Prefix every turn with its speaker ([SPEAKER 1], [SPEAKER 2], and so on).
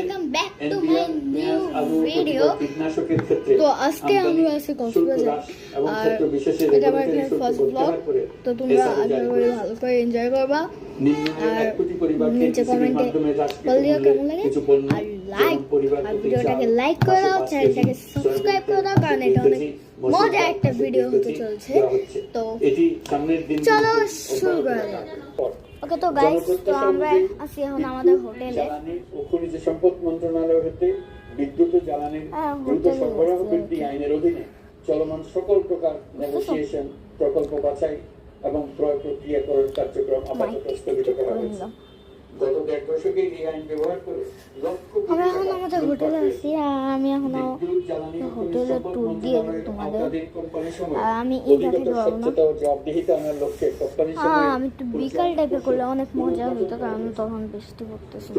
[SPEAKER 1] Welcome back to my new video. তো আজকে আমরা আছি কক্সবাজার আর এটা আমার ফার্স্ট ব্লগ। তো তোমরা আশা করি ভালো করে এনজয় করবা আর নিচে কমেন্টে বল দিও কেমন লাগে আর ভিডিওটাকে লাইক করে দাও, চ্যানেলটাকে সাবস্ক্রাইব করে দাও, কারণ এটা অনেক মজার একটা ভিডিও হতে চলছে। তো চলো শুরু করা যাক। ওকে তো গাইস, তো আমরা আছি এখন আমাদের হোটেলে।
[SPEAKER 2] ও খনিজ সম্পদ মন্ত্রণালয় হতে বিদ্যুৎ ও জ্বালানির দ্রুত সরবরাহ বৃদ্ধি আইনের অধীনে চলমান সকল প্রকার নেগোসিয়েশন, প্রকল্প বাছাই এবং ক্রয় প্রক্রিয়াকরণ কার্যক্রম আপাতত স্থগিত করা হয়েছে। গত 1.5 দশকে এই আইন ব্যবহার করে
[SPEAKER 1] আমরা এখন আমাদের হোটেলে আছি আর আমি এখন হোটেলের ট্যুর দিয়ে দেবো তোমাদের। আর আমি এই থাকি পারবো না, আমি একটু বিকাল টাইপের করলে অনেক মজা হইতো, কারণ তখন বৃষ্টি পড়তেছিল।